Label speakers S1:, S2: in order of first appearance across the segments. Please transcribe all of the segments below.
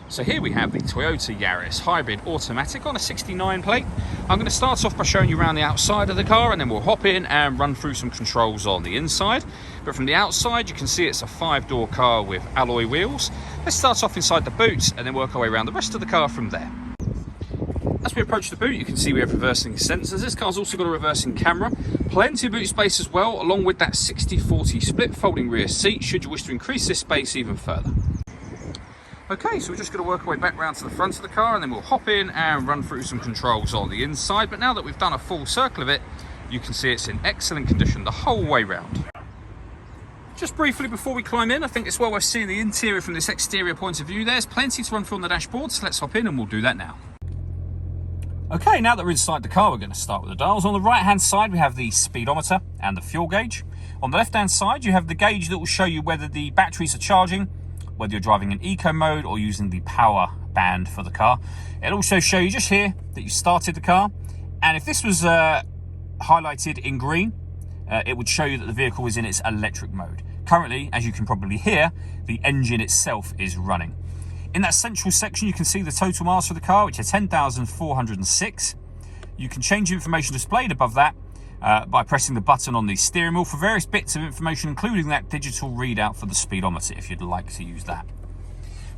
S1: So here we have the Toyota Yaris hybrid automatic on a 69 plate. I'm going to start off by showing you around the outside of the car, and then we'll hop in and run through some controls on the inside. But from the outside you can see it's a 5-door car with alloy wheels. Let's start off inside the boot and then work our way around the rest of the car from there. As we approach the boot, you can see we have reversing sensors. This car's also got a reversing camera, plenty of boot space as well, along with that 60/40 split folding rear seat should you wish to increase this space even further. Okay, so we're just going to work our way back round to the front of the car, and then we'll hop in and run through some controls on the inside. But now that we've done a full circle of it, you can see it's in excellent condition the whole way round. Just briefly before we climb in, I think it's well worth seeing the interior from this exterior point of view. There's plenty to run through on the dashboard, so let's hop in and we'll do that now. Okay, now that we're inside the car, we're going to start with the dials. On the right hand side we have the speedometer and the fuel gauge. On the left hand side you have the gauge that will show you whether the batteries are charging, whether you're driving in eco mode or using the power band for the car. It'll also show you just here that you started the car, and if this was highlighted in green, it would show you that the vehicle is in its electric mode. Currently, as you can probably hear, the engine itself is running. In that central section you can see the total miles for the car, which are 10,406. You can change the information displayed above that by pressing the button on the steering wheel for various bits of information, including that digital readout for the speedometer if you'd like to use that.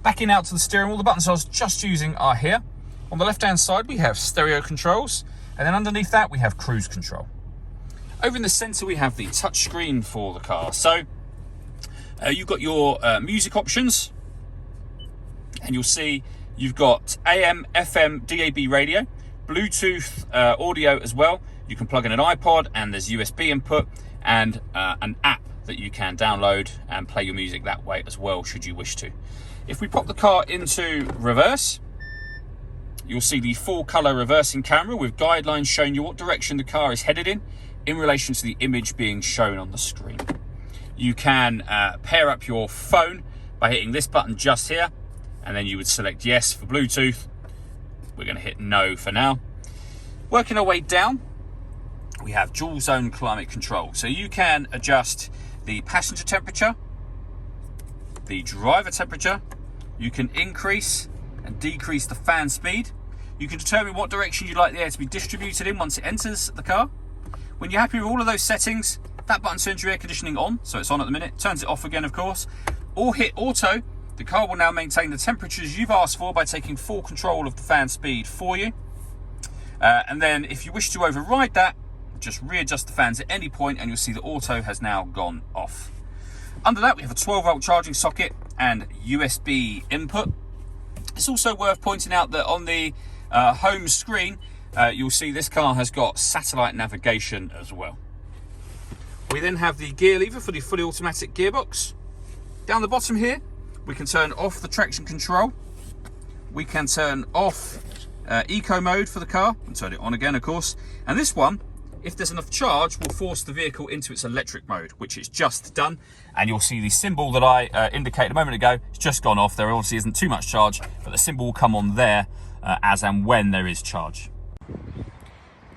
S1: Backing out to the steering wheel, the buttons I was just using are here. On the left hand side we have stereo controls, and then underneath that we have cruise control. Over in the centre we have the touch screen for the car. So you've got your music options, and you'll see you've got AM, FM, DAB radio, Bluetooth audio as well. You can plug in an iPod, and there's USB input, and an app that you can download and play your music that way as well, should you wish to. If we pop the car into reverse, you'll see the full colour reversing camera with guidelines showing you what direction the car is headed in relation to the image being shown on the screen. You can pair up your phone by hitting this button just here, and then you would select yes for Bluetooth. We're going to hit no for now. Working our way down, we have dual zone climate control. So you can adjust the passenger temperature, the driver temperature. You can increase and decrease the fan speed. You can determine what direction you'd like the air to be distributed in once it enters the car. When you're happy with all of those settings, that button turns your air conditioning on, so it's on at the minute, turns it off again of course, or hit auto. The car will now maintain the temperatures you've asked for by taking full control of the fan speed for you. And then if you wish to override that, just readjust the fans at any point and you'll see that auto has now gone off. Under that we have a 12-volt charging socket and USB input. It's also worth pointing out that on the home screen you'll see this car has got satellite navigation as well. We then have the gear lever for the fully automatic gearbox. Down the bottom here we can turn off the traction control. We can turn off eco mode for the car and turn it on again of course. And this one, if there's enough charge, will force the vehicle into its electric mode, which it's just done. And you'll see the symbol that I indicated a moment ago, it's just gone off. There obviously isn't too much charge, but the symbol will come on there as and when there is charge.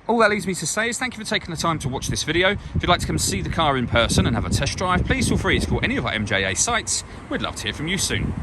S1: All that leaves me to say is thank you for taking the time to watch this video. If you'd like to come see the car in person and have a test drive, please feel free to call any of our MJA sites. We'd love to hear from you soon.